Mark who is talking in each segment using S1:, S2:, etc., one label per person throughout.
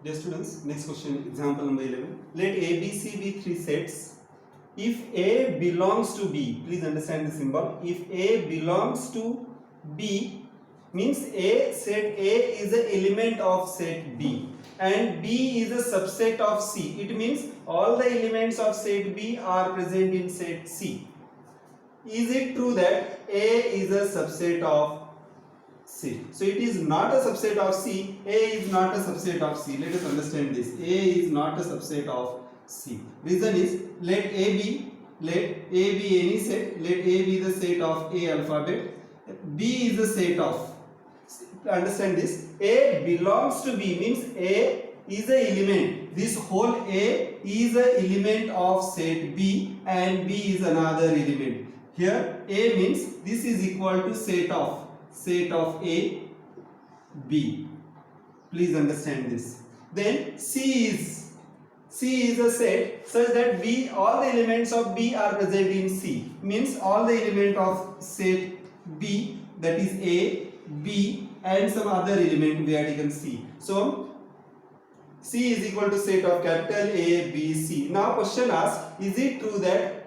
S1: Dear students, next question, example number 11. Let A, B, C be three sets. If A belongs to B, please understand the symbol. If A belongs to B, means set A is an element of set B and B is a subset of C. It means all the elements of set B are present in set C. Is it true that A is a subset of C? So it is not a subset of C. A is not a subset of C. Let us understand this. A is not a subset of C. Reason is, let A be any set. Let A be the set of A alphabet. B is the set of. Understand this. A belongs to B means A is a element. This whole A is a element of set B and B is another element. Here A means this is equal to set of A, B. Please understand this. Then C is a set such that B, all the elements of B are present in C. Means all the element of set B, that is A, B and some other element we are taken C. So C is equal to set of capital A, B, C. Now question asks, is it true that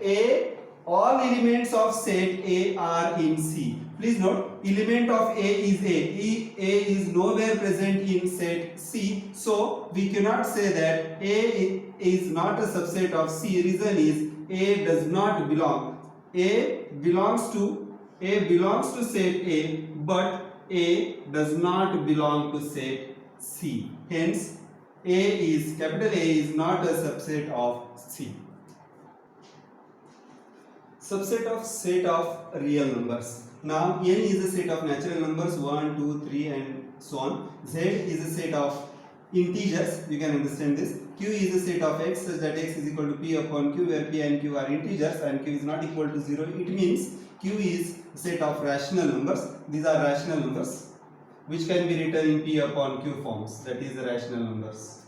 S1: all elements of set A are in C? Please note, element of A is A. A is nowhere present in set C. So we cannot say that A is not a subset of C. Reason is A does not belong. A belongs to set A, but A does not belong to set C. Hence, capital A is not a subset of C. Subset of set of real numbers. Now n is a set of natural numbers 1, 2, 3 and so on. Z is a set of integers. You can understand this. Q is a set of x such that x is equal to p upon q, where p and q are integers and q is not equal to 0. It means q is a set of rational numbers. These are rational numbers which can be written in p upon q forms. That is the rational numbers.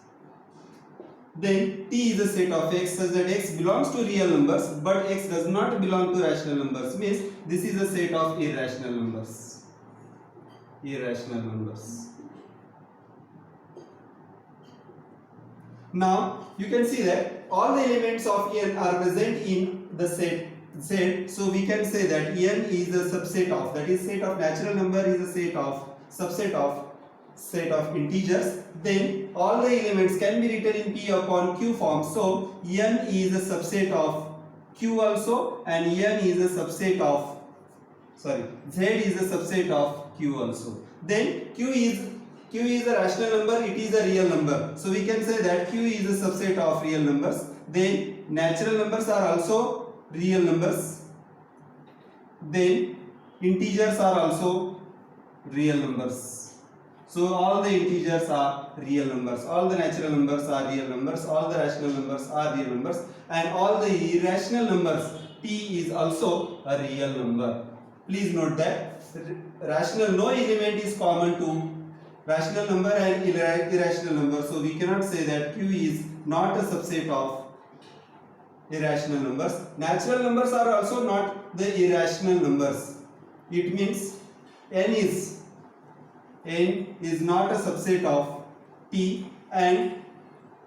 S1: Then T is a set of x such that x belongs to real numbers but x does not belong to rational numbers. Means this is a set of irrational numbers. Irrational numbers. Now you can see that all the elements of n are present in the set Z. So we can say that n is a subset of, that is set of natural number is a subset of set of integers. Then all the elements can be written in p upon q form. So n is a subset of q also and n is a subset of z is a subset of q also. Then q is a rational number, it is a real number. So we can say that q is a subset of real numbers. Then natural numbers are also real numbers. Then integers are also real numbers. So all the integers are real numbers, all the natural numbers are real numbers, all the rational numbers are real numbers, and all the irrational numbers, t is also a real number. Please note that no element is common to rational number and irrational number. So we cannot say that q is not a subset of irrational numbers. Natural numbers are also not the irrational numbers. It means n is not a subset of t, and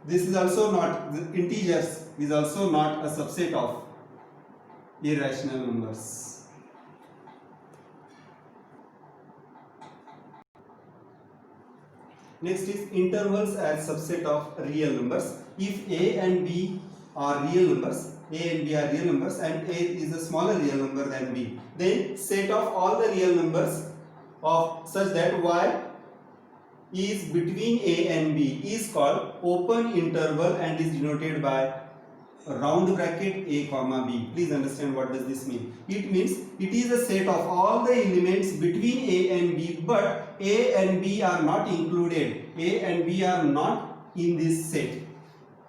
S1: this is also not, the integers is also not a subset of irrational numbers. Next is intervals as subset of real numbers. If a and b are real numbers, a and b are real numbers and a is a smaller real number than b, then set of all the real numbers of such that y is between a and b is called open interval and is denoted by round bracket a comma b. Please understand what does this mean. It means it is a set of all the elements between a and b, but a and b are not included. A and b are not in this set.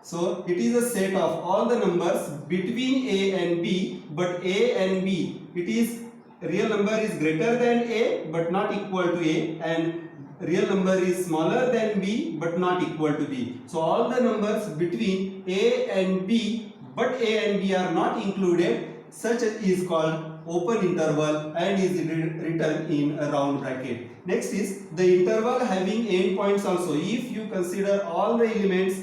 S1: So it is a set of all the numbers between a and b, but a and b, it is real number is greater than a but not equal to a, and real number is smaller than b but not equal to b. So all the numbers between a and b but a and b are not included, such is called open interval and is written in a round bracket. Next is the interval having endpoints also. If you consider all the elements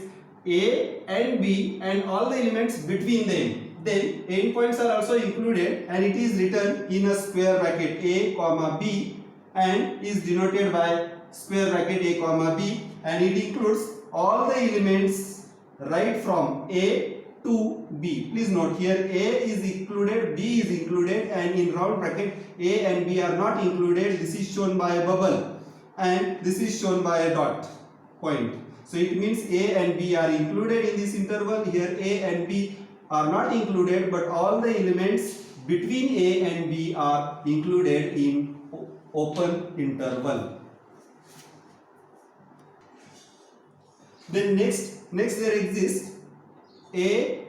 S1: A and B and all the elements between them, then endpoints are also included and it is written in a square bracket A comma B and is denoted by square bracket A comma B, and it includes all the elements right from A to B. Please note here A is included, B is included, and in round bracket A and B are not included. This is shown by a bubble and this is shown by a dot point. So it means A and B are included in this interval. Here A and B are not included, but all the elements between A and B are included in open interval. Then next there exists A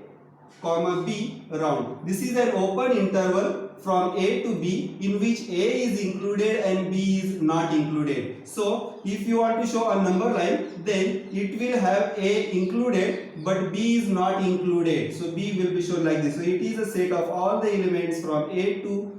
S1: comma B round. This is an open interval from A to B in which A is included and B is not included. So if you want to show a number line, then it will have A included but B is not included. So B will be shown like this. So it is a set of all the elements from A to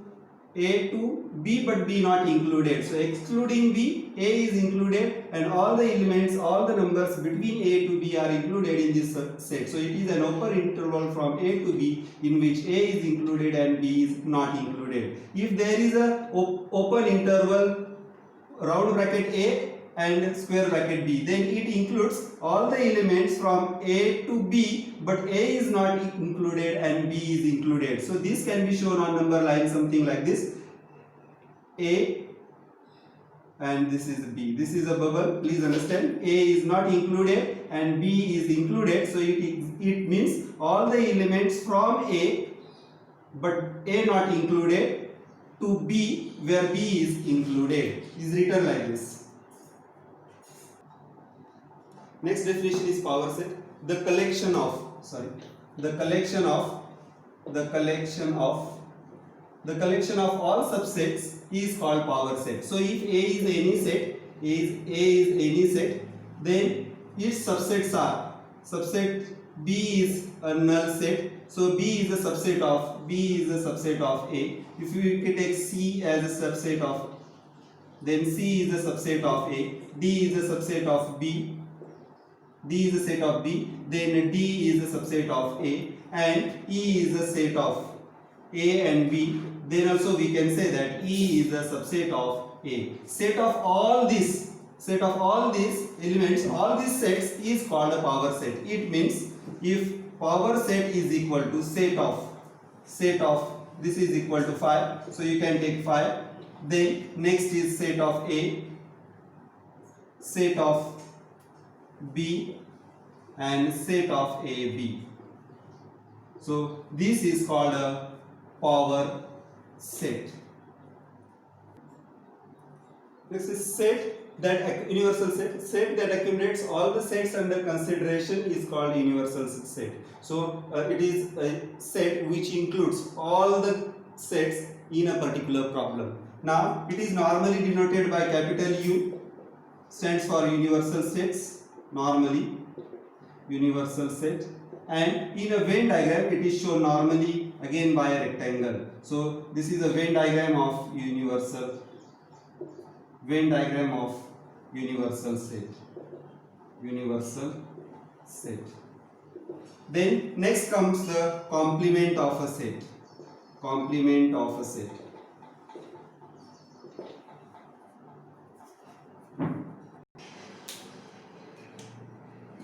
S1: B but B not included. So excluding B, A is included and all the elements, all the numbers between A to B are included in this set. So it is an open interval from A to B in which A is included and B is not included. If there is a open interval round bracket A and square bracket B, then it includes all the elements from A to B but A is not included and B is included. So this can be shown on number line something like this: A and this is B. This is a bubble, please understand. A is not included and B is included. So it means all the elements from A but A not included to B where B is included is written like this. Next definition is power set. The collection of all subsets is called power set. So if A is any set, then its subsets are: subset B is a null set, so B is a subset of A. If you take C as a subset of, then C is a subset of A, D is a subset of B, D is a set of B, then D is a subset of A, and E is a set of A and B. Then also we can say that E is a subset of A. Set of all these elements, all these sets is called a power set. It means if power set is equal to set of this is equal to 5, so you can take 5. Then next is set of A, set of B, and set of AB. So this is called a power set. This is universal set that accumulates all the sets under consideration is called universal set. So it is a set which includes all the sets in a particular problem. Now it is normally denoted by capital U, stands for universal sets, normally universal set, and in a Venn diagram it is shown normally again by a rectangle. So this is a Venn diagram of universal set. Then next comes the complement of a set.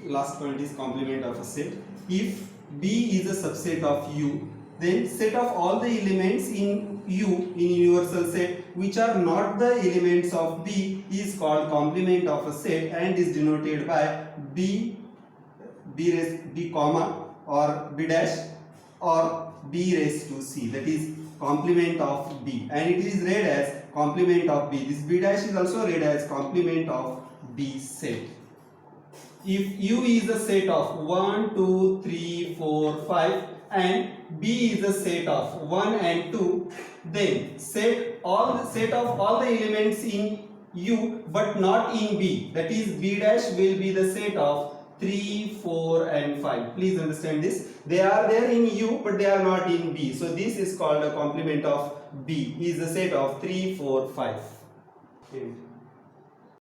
S1: Last point is complement of a set. If B is a subset of U, then set of all the elements in U in universal set which are not the elements of B is called complement of a set and is denoted by B comma or B dash or B raised to C, that is complement of B, and it is read as complement of B. This B dash is also read as complement of B set. If U is a set of 1, 2, 3, 4, 5 and B is a set of 1 and 2, then set of all the elements in U but not in B, that is B dash will be the set of 3, 4 and 5. Please understand this. They are there in U but they are not in B. So this is called a complement of B. Is the set of 3, 4, 5.